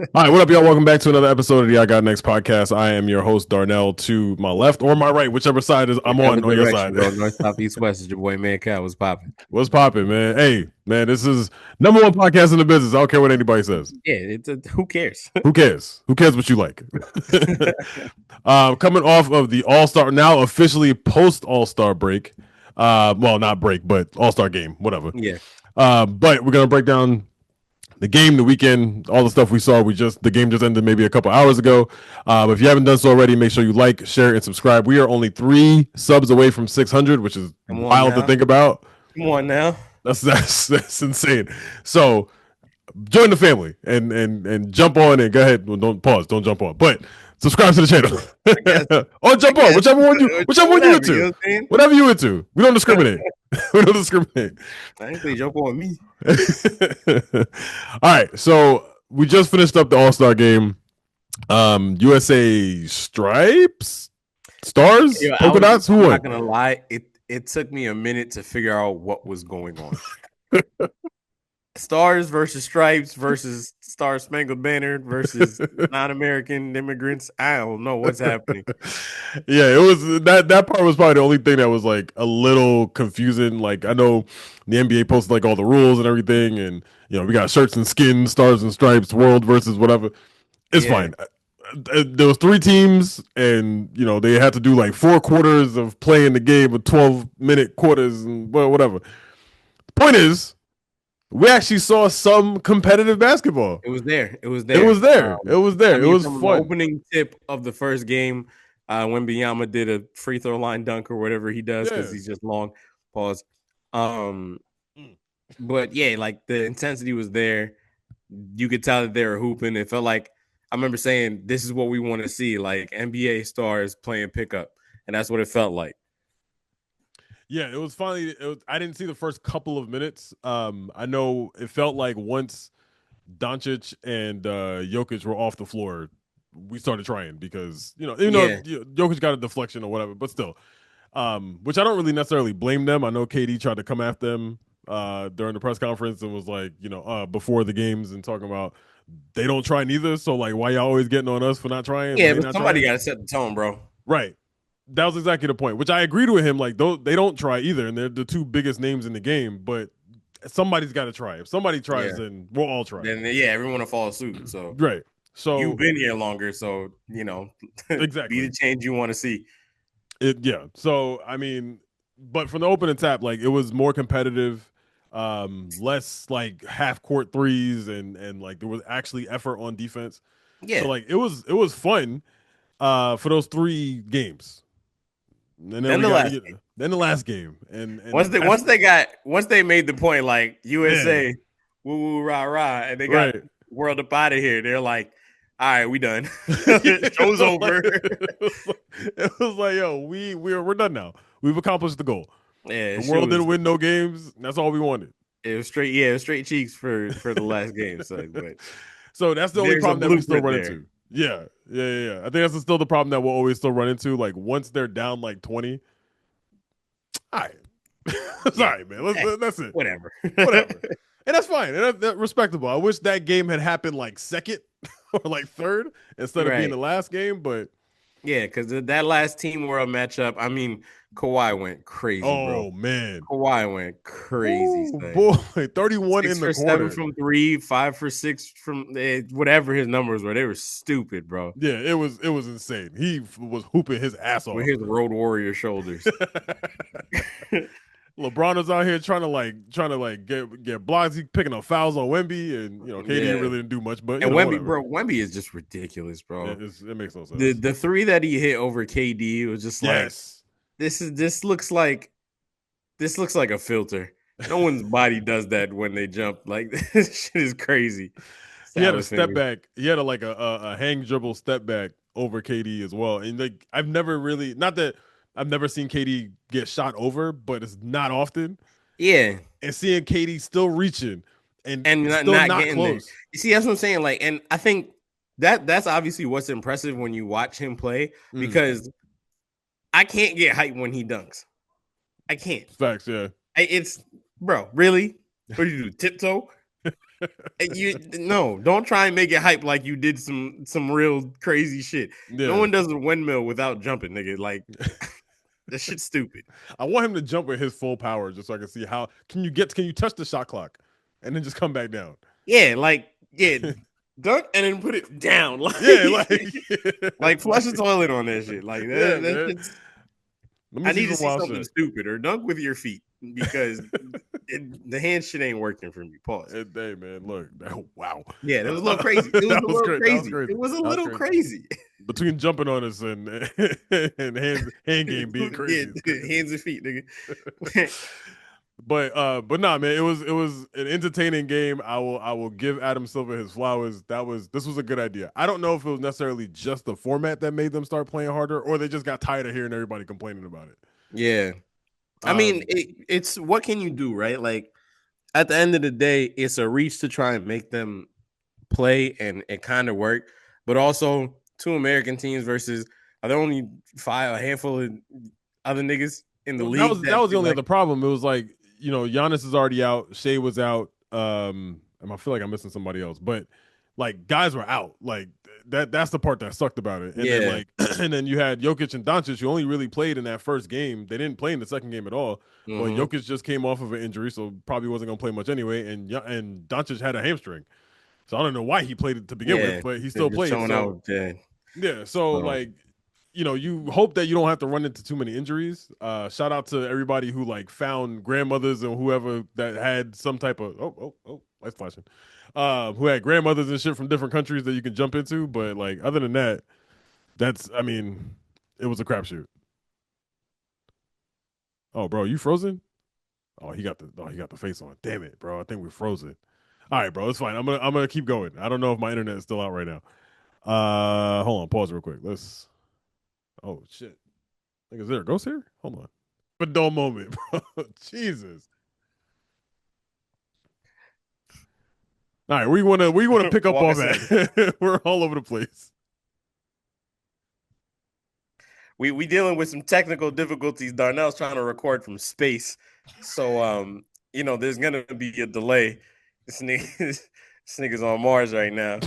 All right, what up, y'all? Welcome back to another episode of the I Got Next podcast. I am your host, Darnell, to my left or my right, whichever side is I'm Whichever on your direction, side. bro. North, south, east, west is your boy Man Cow was popping. What's popping, man? Hey, man, this is number one podcast in the business. I don't care what anybody says. Yeah, who cares? Who cares? Who cares what you like? Coming off of the All Star, now officially post All Star break. Well, not break, but All Star game, whatever. Yeah. But we're gonna break down the game, the weekend, all the stuff we saw. The game just ended maybe a couple hours ago. If you haven't done so already, make sure you like, share, and subscribe. We are only 3 subs away from 600, which is Come on wild to now. think about. Come on now. That's insane. So join the family and jump on and go ahead. Well, don't pause. Don't jump on, but subscribe to the Guess, channel. Or jump on, whichever one you whatever, you know into. what I'm saying? Whatever you into. We don't discriminate. We don't discriminate. I ain't say jump on me. All right, so we just finished up the All Star game. USA stripes, stars, Yo, polka dots. Who I'm won? not gonna lie, it took me a minute to figure out what was going on. Stars versus stripes versus Star Spangled Banner versus non-American immigrants. I don't know what's happening. Yeah, it was that part was probably the only thing that was like a little confusing. Like I know the NBA posted like all the rules and everything, and we got shirts and skins, stars and stripes, world versus whatever. It's Yeah. fine. There was 3 teams, and they had to do like 4 quarters of playing the game with 12-minute quarters and whatever. The point is, we actually saw some competitive basketball. It was there. It was It there. was there. It was there. I It mean, was from the fun. opening tip of the first game, when Biyama did a free throw line dunk or whatever he does because Yeah. he's just long. Pause. But yeah, like the intensity was there. You could tell that they were hooping. It felt like I remember saying, "This is what we want to see," like NBA stars playing pickup, and that's what it felt like. Yeah, it was finally. I didn't see the first couple of minutes. I know it felt like once Doncic and Jokic were off the floor, we started trying because even though Yeah, Jokic got a deflection or whatever, but still, which I don't really necessarily blame them. I know KD tried to come after them during the press conference and was like, before the games and talking about they don't try neither. So like, why y'all always getting on us for not trying when yeah, they but not somebody trying? got to set the tone, bro. Right. That was exactly the point, which I agreed with him. Like, they don't try either, and they're the 2 biggest names in the game. But somebody's got to try. If somebody tries, Yeah, then we'll all try. then yeah, everyone will follow suit. So Right. you've So been here longer, so be exactly. the change you want to see. Yeah. So I mean, but from the opening tap, like it was more competitive, less like half court threes, and like there was actually effort on defense. So Yeah, like it was fun for those 3 games. And then then we the got last game. then the last game, and Once they made the point like yeah, USA, woo woo rah rah, and they got right. world up out of here. They're like, all right, we done. it Show's was like, over. yo, we're done now. We've accomplished the goal. Yeah, The she world was. didn't win no games. That's all we wanted. It was straight. Yeah, it was straight cheeks for the last game. So, but So that's the only there's a problem that we still blueprint run there. into. Yeah. I think that's still the problem that we'll always still run into. Like once they're down like 20, all right, it's all right, man. That's it. Whatever. Whatever. And that's fine. And that's respectable. I wish that game had happened like second or like third instead of being Right. the last game. But Yeah, because that last Team World matchup, I mean, Kawhi went crazy, bro. oh man, Kawhi went crazy, oh son. boy, 31 Six in the for seven corner. from three, 5 for 6 from whatever his numbers were. They were stupid, bro. Yeah, it was insane. He was hooping his ass With off. his Road Warrior shoulders. LeBron was out here trying to get blocks. He picking up fouls on Wemby, and KD Yeah. really didn't do much. But And Wemby, whatever. bro, Wemby is just ridiculous, bro. It makes no sense. The three that he hit over KD was just like Yes, this looks like a filter. No one's body does that when they jump. Like this shit is crazy. he had a Salad step fingers. back. He had a hang dribble step back over KD as well. And like I've never really not that I've never seen KD get shot over, but it's not often. Yeah. And seeing KD still reaching and And still not not getting there. close. You see, that's what I'm saying. Like, and I think that's obviously what's impressive when you watch him play because I can't get hype when he dunks. I can't. Facts, yeah. It's bro, really? What do you do? Tiptoe? Don't try and make it hype like you did some real crazy shit. No Yeah. one does a windmill without jumping, nigga. Like that shit's stupid. I want him to jump with his full power just so I can see how can you touch the shot clock and then just come back down. Yeah, dunk and then put it down. Yeah, like Like flush the like, toilet on that shit. Like yeah, that man. shit's, Let me I see need to some see wild something shit. stupid or dunk with your feet because the hand shit ain't working for me. Pause. Hey man, look. Wow. Yeah, that was a little crazy. It was That a was little great. That was crazy. crazy. It was a That was little crazy. crazy. Between jumping on us and hand game being Yeah, crazy is crazy. hands and feet, nigga. But nah, man, it was an entertaining game. I will give Adam Silver his flowers. This was a good idea. I don't know if it was necessarily just the format that made them start playing harder, or they just got tired of hearing everybody complaining about it. Yeah. I mean, Um, it's what can you do, right? Like at the end of the day, it's a reach to try and make them play and it kind of work, but also two American teams versus are there only a handful of other niggas in the well, that league was that that was the only like other problem. It was like Giannis is already out, Shea was out, and I feel like I'm missing somebody else, but like guys were out. Like that's the part that sucked about it. And then yeah. like and then you had Jokic and Doncic who only really played in that first game. They didn't play in the second game at all. But Mm-hmm. Jokic just came off of an injury, so probably wasn't gonna play much anyway. And Doncic had a hamstring, so I don't know why he played it to begin with, Yeah. but he They're still just played. showing So out. Yeah. yeah, so So like you hope that you don't have to run into too many injuries. Shout out to everybody who like found grandmothers and whoever that had some type of lights flashing. Who had grandmothers and shit from different countries that you can jump into. But like other than that, it was a crapshoot. Oh, bro, you frozen? He got the face on. Damn it, bro. I think we're frozen. All right, bro, it's fine. I'm gonna keep going. I don't know if my internet is still out right now. Hold on, pause real quick. Let's. Oh shit. Is there a ghost here? Hold on. But dull moment, bro. Jesus. All right, we wanna pick up walk on us in. that. We're all over the place. We dealing with some technical difficulties. Darnell's trying to record from space. So there's gonna be a delay. This nigga's on Mars right now.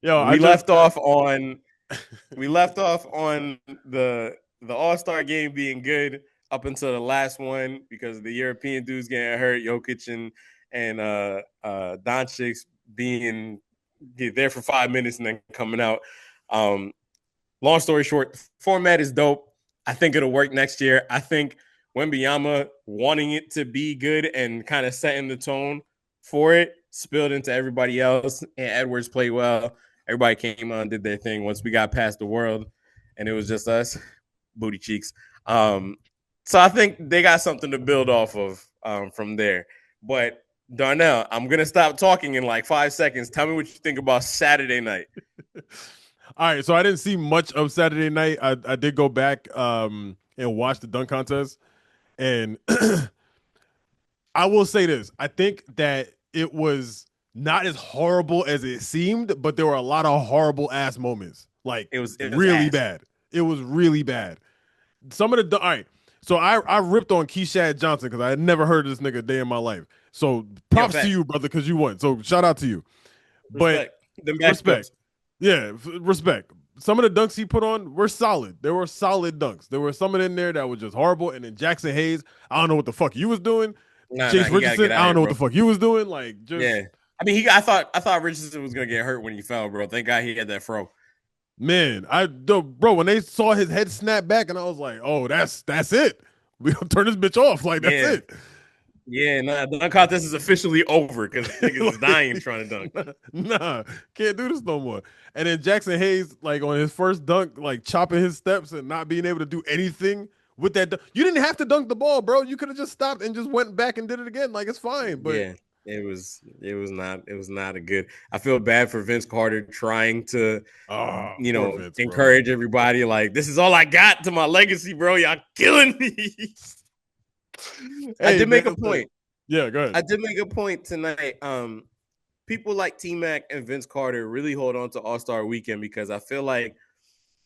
Yo, I We just left off on the All-Star game being good up until the last one because the European dudes getting hurt, Jokic and Doncic being there for 5 minutes and then coming out. Long story short, format is dope. I think it'll work next year. I think Wembanyama wanting it to be good and kind of setting the tone for it spilled into everybody else. And Edwards played well. Everybody came on, did their thing. Once we got past the world, and it was just us, booty cheeks. So I think they got something to build off of from there. But Darnell, I'm gonna stop talking in like 5 seconds. Tell me what you think about Saturday night. all right. So I didn't see much of Saturday night. I did go back and watch the dunk contest, and I will say this: I think that it was not as horrible as it seemed, but there were a lot of horrible ass moments, like It was really ass. bad. It was really bad. Some of the all right. So I ripped on Keishad Johnson because I had never heard of this nigga a day in my life. So Yo, props to fact. you, brother, because you won. So shout out to you. But Respect. Them back respect, flips. yeah, respect. Some of the dunks he put on were solid. There were solid dunks. There were some in there that were just horrible. And then Jackson Hayes, I don't know what the fuck you was doing. Nah, Chase he gotta Richardson, get I out don't here, know what the bro. fuck you was doing. Like just Yeah. I mean, I thought Richardson was gonna get hurt when he fell, bro. Thank God he had that fro. man, bro, when they saw his head snap back, and I was like, oh, that's it. We gonna turn this bitch off. Like that's Yeah. it. Yeah, nah, the dunk contest is officially over because niggas is dying trying to dunk. Nah, can't do this no more. And then Jackson Hayes, like on his first dunk, like chopping his steps and not being able to do anything with that. You didn't have to dunk the ball, bro. You could have just stopped and just went back and did it again. Like it's fine. But Yeah, it was not a good. I feel bad for Vince Carter trying to, poor Vince, bro. encourage everybody. Like, this is all I got to my legacy, bro. Y'all killing me. I Hey, did make man, a point. yeah, go ahead. I did make a point tonight. People like T Mac and Vince Carter really hold on to All-Star Weekend because I feel like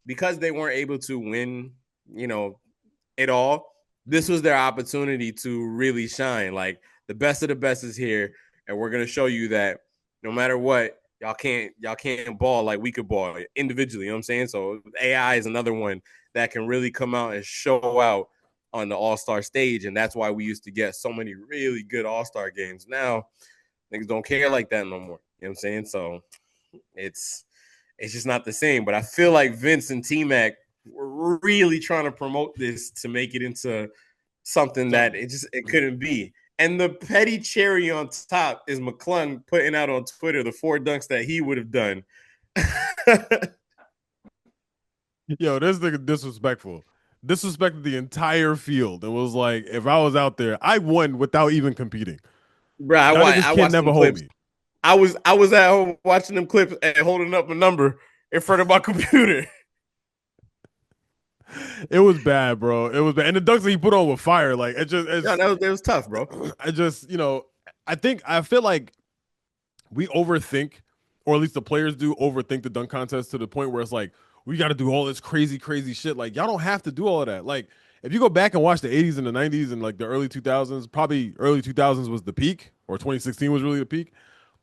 because they weren't able to win, it all, this was their opportunity to really shine. Like The best of the best is here, and we're gonna show you that no matter what, y'all can't ball like we could ball individually. You know what I'm saying? So AI is another one that can really come out and show out on the All-Star stage, and that's why we used to get so many really good All-Star games. Now niggas don't care like that no more. You know what I'm saying? So it's just not the same. But I feel like Vince and T-Mac were really trying to promote this to make it into something that it couldn't be. And the petty cherry on top is McClung putting out on Twitter the 4 dunks that he would have done. Yo, this nigga disrespectful. Disrespected the entire field and was like, if I was out there, I won without even competing. Bro, I watched never hold me. I was at home watching them clips and holding up a number in front of my computer. It was bad, bro. It was bad. And the dunks that he put on with fire, like it was tough, bro. I just, I feel like we overthink, or at least the players do overthink the dunk contest to the point where it's like, we got to do all this crazy shit. Like, y'all don't have to do all of that. Like, if you go back and watch the 80s and the 90s and like the early 2000s, probably early 2000s was the peak, or 2016 was really the peak.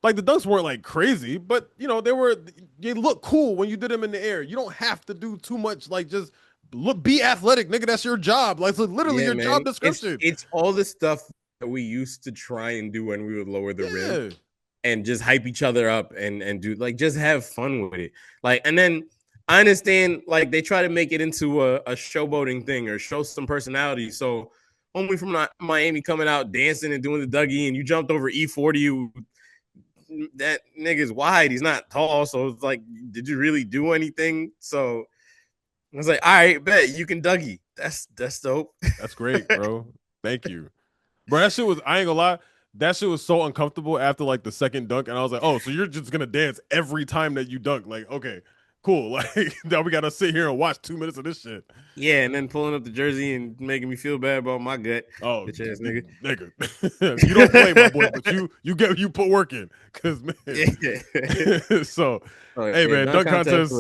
Like, the dunks weren't like crazy, but they look cool when you did them in the air. You don't have to do too much. Like, just be athletic, nigga. That's your job. Like, it's literally your job description. It's all the stuff that we used to try and do when we would lower the rim and just hype each other up and do, like, just have fun with it. Like, and then I understand, like, they try to make it into a showboating thing or show some personality. So, homie from Miami coming out dancing and doing the Dougie, and you jumped over E40, that nigga's wide. He's not tall. So it's like, did you really do anything? So I was like, all right, bet you can Dougie. That's dope. That's great, bro. Thank you. Bro, that shit was, I ain't gonna lie, that shit was so uncomfortable after like the second dunk. And I was like, oh, so you're just gonna dance every time that you dunk. Like, okay, cool. Like, now we gotta sit here and watch 2 minutes of this shit. Yeah, and then pulling up the jersey and making me feel bad about my gut. Oh, bitch ass nigga. You don't play, my boy, but you put work in. Cause man. So hey man, dunk contest.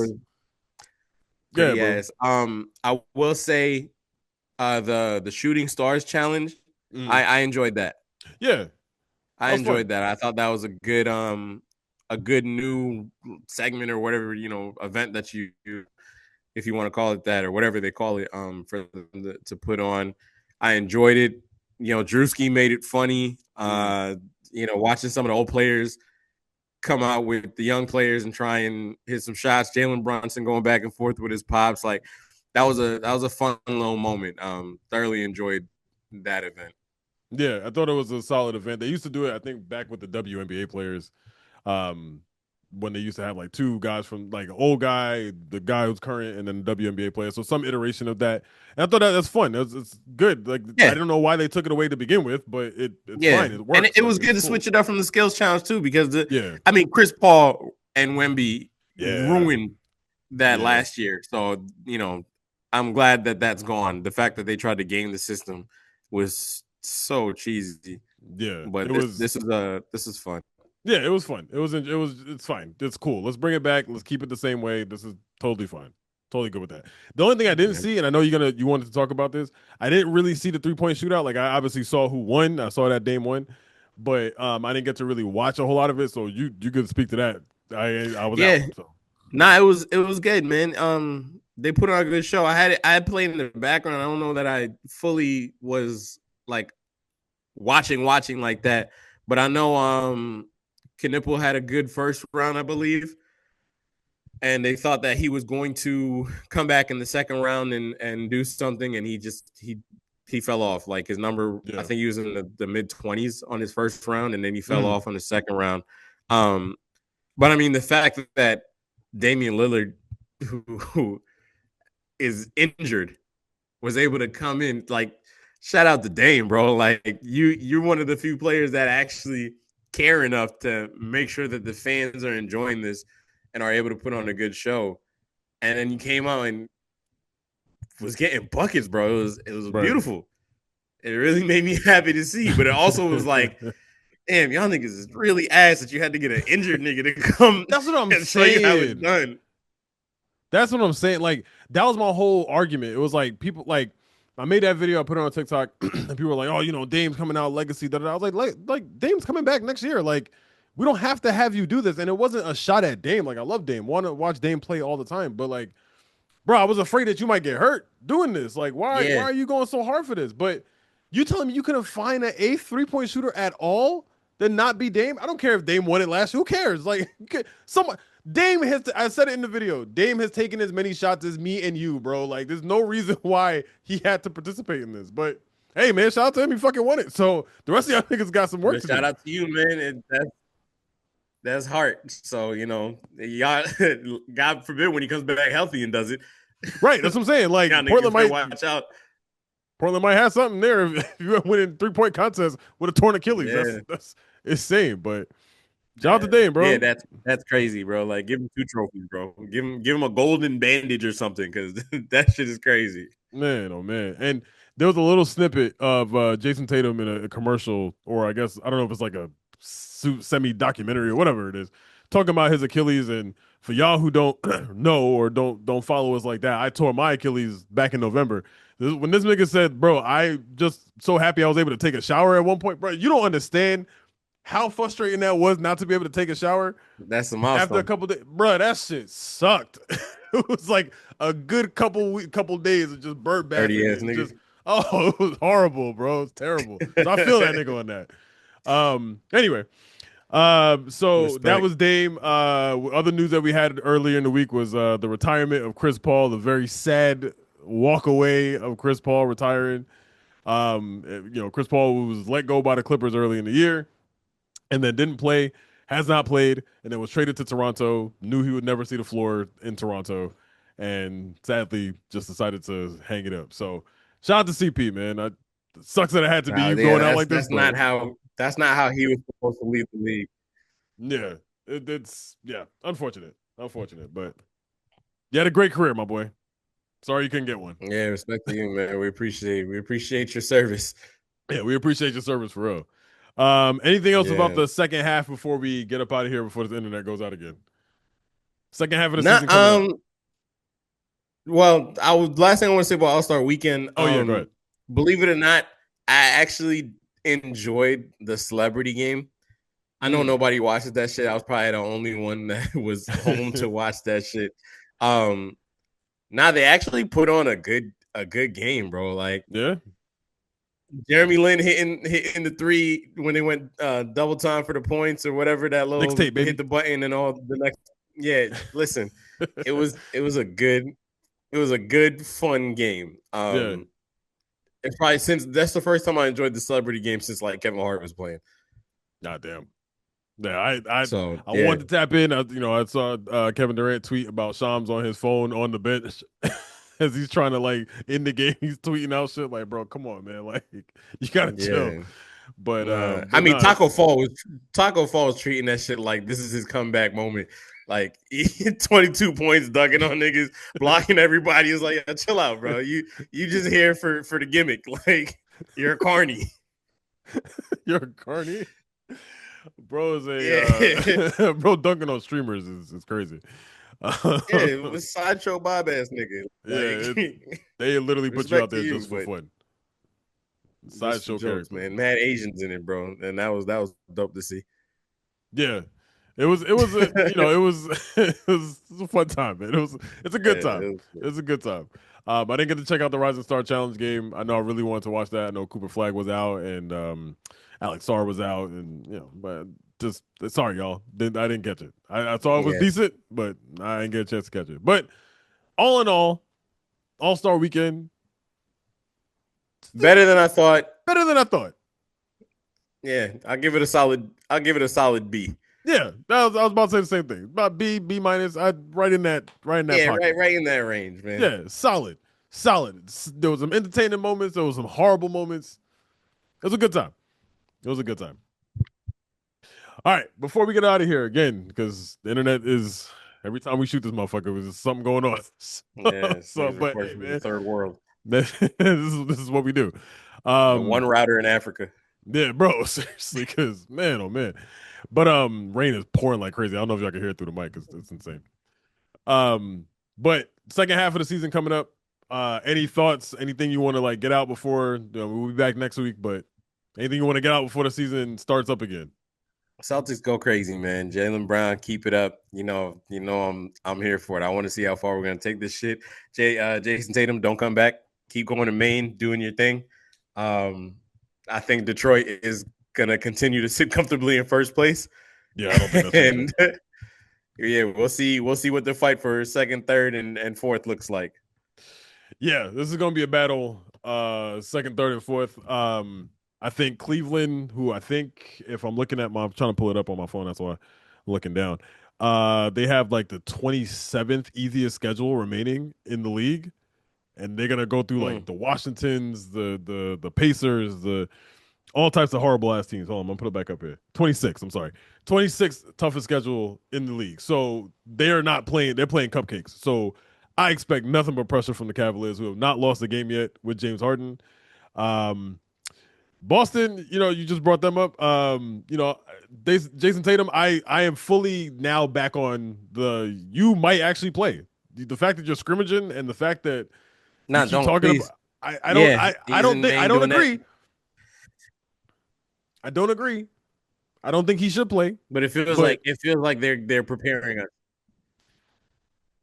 Yeah, yes. I will say the shooting stars challenge. I enjoyed that. Yeah. I enjoyed that. I thought that was a good new segment or whatever, event that you if you want to call it that or whatever they call it, for them to put on. I enjoyed it. Drewski made it funny. Watching some of the old players come out with the young players and try and hit some shots. Jalen Brunson going back and forth with his pops. Like, that was a fun little moment. Thoroughly enjoyed that event. Yeah, I thought it was a solid event. They used to do it, I think, back with the WNBA players, when they used to have like 2 guys from, like, an old guy, the guy who's current, and then the WNBA player. So some iteration of that. And I thought that's fun. It's good. Like, I don't know why they took it away to begin with, but it's fine. It works. And it was good to switch it up from the skills challenge too, because Chris Paul and Wemby ruined that last year. So, I'm glad that that's gone. The fact that they tried to game the system was so cheesy. Yeah, but this is fun. Yeah, it was fun. It's fine. It's cool. Let's bring it back. Let's keep it the same way. This is totally fine. Totally good with that. The only thing I didn't see, and I know you wanted to talk about this, I didn't really see the 3-point shootout. Like, I obviously saw who won. I saw that Dame won, but I didn't get to really watch a whole lot of it. So you could speak to that. I was out. So. Nah, it was good, man. They put on a good show. I had played in the background. I don't know that I fully was like watching like that, but I know Knipple had a good first round, I believe, and they thought that he was going to come back in the second round and do something, and he fell off. Like, his number, I think he was in the mid-20s on his first round, and then he fell off on the second round. But I mean, the fact that Damian Lillard, who is injured, was able to come in, like, shout out to Dame, bro. Like, you're one of the few players that actually care enough to make sure that the fans are enjoying this and are able to put on a good show. And then you came out and was getting buckets, bro. It was beautiful. It really made me happy to see, but it also was like, damn, y'all niggas is really ass that you had to get an injured nigga to come. That's what I'm saying. Show you how it's done. That's what I'm saying. Like, that was my whole argument. It was like, people, like, I made that video. I put it on TikTok, and people were like, "Oh, Dame's coming out, legacy." Da, da, da. I was like Dame's coming back next year. Like, we don't have to have you do this. And it wasn't a shot at Dame. Like, I love Dame. Want to watch Dame play all the time. But like, bro, I was afraid that you might get hurt doing this. Like, why Yeah, are you going so hard for this? But you telling me you couldn't find an eighth 3-point shooter at all, then not be Dame? I don't care if Dame won it last year. Who cares? Like, someone Dame has. I said it in the video. Dame has taken as many shots as me and you, bro. Like, there's no reason why he had to participate in this. But hey, man, shout out to him. He fucking won it. So the rest of y'all niggas got some work but to shout do. out to you, man. That's heart. So y'all, God forbid when he comes back healthy and does it. Right. That's what I'm saying. Like, Y'all Portland niggas better might watch out. Portland might have something there if you winning 3-point contest with a torn Achilles. Yeah. That's insane. But shout out to Dame, bro. Yeah, that's crazy, bro. Like, give him 2 trophies, bro. Give him a golden bandage or something, because that shit is crazy. Man, oh man. And there was a little snippet of Jason Tatum in a commercial, or I guess I don't know if it's like a semi documentary or whatever it is, talking about his Achilles. And for y'all who don't know or don't follow us like that, I tore my Achilles back in November. When this nigga said, "Bro, I just so happy I was able to take a shower at one point," bro, you don't understand how frustrating that was not to be able to take a shower That's a after a milestone. couple days. Bro, that shit sucked. It was like a good couple days of just bird bathing. 30 ass And nigga. just it was horrible, bro. It's terrible. So I feel that nigga on that. Anyway, so that Respect. was Dame. Other news that we had earlier in the week was the retirement of Chris Paul, the very sad walk away of Chris Paul retiring. Chris Paul was let go by the Clippers early in the year and then didn't play, has not played, and then was traded to Toronto. Knew he would never see the floor in Toronto, and sadly just decided to hang it up. So shout out to CP, man. It sucks that it had to be Wow, you yeah, going out that's like this, that's but not how he was supposed to leave the league. yeah, it's unfortunate, but you had a great career, my boy. Sorry you couldn't get one. Yeah, respect to you, man. We appreciate your service. Yeah, we appreciate your service for real. Anything else about Yeah. the second half before we get up out of here before the internet goes out again? Second half of the season Not coming up. well, last thing I want to say about All-Star weekend. Oh yeah, go ahead. Believe it or not, I actually enjoyed the celebrity game. I know nobody watches that shit. I was probably the only one that was home to watch that shit. Now they actually put on a good game, bro. Like, Yeah. Jeremy Lin hitting the three when they went double time for the points or whatever, that little Mixtape, baby. hit the button and all the next. Yeah, listen, it was a good fun game. Yeah. It's probably, since that's the first time I enjoyed the celebrity game since like Kevin Hart was playing. God damn. Yeah, I Yeah. wanted to tap in. I saw Kevin Durant tweet about Shams on his phone on the bench as he's trying to like in the game. He's tweeting out shit like, "Bro, come on, man! Like, you gotta chill." But I mean, nah, Taco Fall was treating that shit like this is his comeback moment. Like, 22 points, ducking on niggas, blocking everybody. Is like, chill out, bro. You just here for the gimmick. Like, you're a carny. you're a carny. Bro is bro dunking on streamers is crazy. Yeah, it was sideshow Bob ass nigga. Like, they literally put you out there just for but fun. just Sideshow jokes, character, man. Mad Asians in it, bro, and that was dope to see. Yeah, it was it was it was a fun time, man. It's a good time. It's a good time. I didn't get to check out the Rising Star Challenge game. I know I really wanted to watch that. I know Cooper Flag was out and Alex Sarr was out, and but just sorry, y'all. I didn't catch it. I saw it was decent, but I didn't get a chance to catch it. But all in All Star Weekend, better than I thought. Better than I thought. Yeah, I'll give it a solid B. Yeah, I was about to say the same thing. About B minus. I right in that pocket. Right in that range, man. Yeah, solid. There was some entertaining moments. There was some horrible moments. It was a good time. All right, before we get out of here again, because the internet is every time we shoot this motherfucker, there's something going on. But hey, man, the third world. this is what we do. One router in Africa. Yeah, bro, seriously, because man, oh man. But rain is pouring like crazy. I don't know if y'all can hear it through the mic. It's insane. But second half of the season coming up. Any thoughts? Anything you want to like get out before we'll be back next week? But anything you want to get out before the season starts up again? Celtics go crazy, man. Jaylen Brown, keep it up. I'm here for it. I want to see how far we're gonna take this shit. Jason Tatum, don't come back. Keep going to Maine, doing your thing. I think Detroit is gonna continue to sit comfortably in first place. Yeah, I don't think that's and yeah, we'll see. We'll see what the fight for second, third, and fourth looks like. Yeah, this is gonna be a battle. Second, third, and fourth. I think Cleveland, who I think if I'm looking at I'm trying to pull it up on my phone, that's why I'm looking down. They have like the 27th easiest schedule remaining in the league, and they're gonna go through like the Washingtons, the Pacers, the all types of horrible ass teams. Hold on, I'm gonna put it back up here. 26. I'm sorry, 26th toughest schedule in the league. So they're not playing. They're playing cupcakes. So I expect nothing but pressure from the Cavaliers, who have not lost a game yet with James Harden. Boston, you just brought them up. Jason Tatum, I am fully now back on you might actually play. The fact that you're scrimmaging and the fact that you keep talking about I don't agree. I don't agree. I don't think he should play. But it feels like they're preparing us.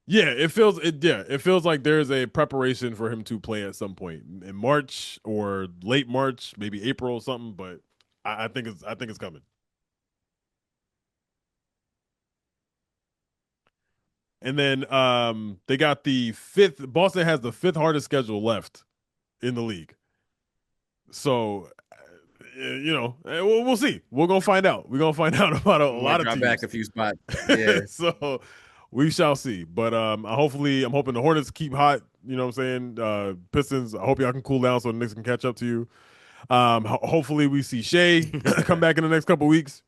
Yeah, it feels like there's a preparation for him to play at some point in March or late March, maybe April or something. But I think it's coming. And then they got the fifth. Boston has the fifth hardest schedule left in the league. So we'll see. We're gonna find out. We're gonna find out about a lot of teams. Back a few spots. Yeah. So we shall see. But I'm hoping the Hornets keep hot. You know what I'm saying? Pistons, I hope y'all can cool down so the Knicks can catch up to you. Hopefully we see Shea come back in the next couple weeks.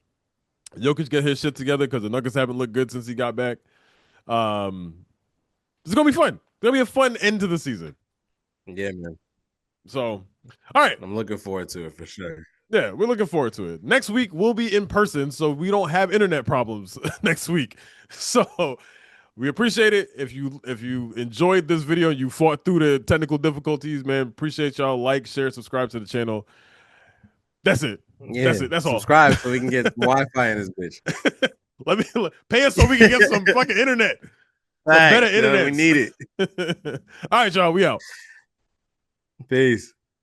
Jokic get his shit together because the Nuggets haven't looked good since he got back. It's gonna be fun. It's gonna be a fun end to the season. Yeah, man. So, all right. I'm looking forward to it for sure. Yeah, we're looking forward to it. Next week we'll be in person, so we don't have internet problems next week. So we appreciate it. If you enjoyed this video, you fought through the technical difficulties, man. Appreciate y'all. Like, share, subscribe to the channel. That's it. Yeah, that's it. That's all. Subscribe so we can get Wi-Fi in this bitch. Let me pay us so we can get some fucking internet. Some better internet. We need it. All right, y'all. We out. Peace.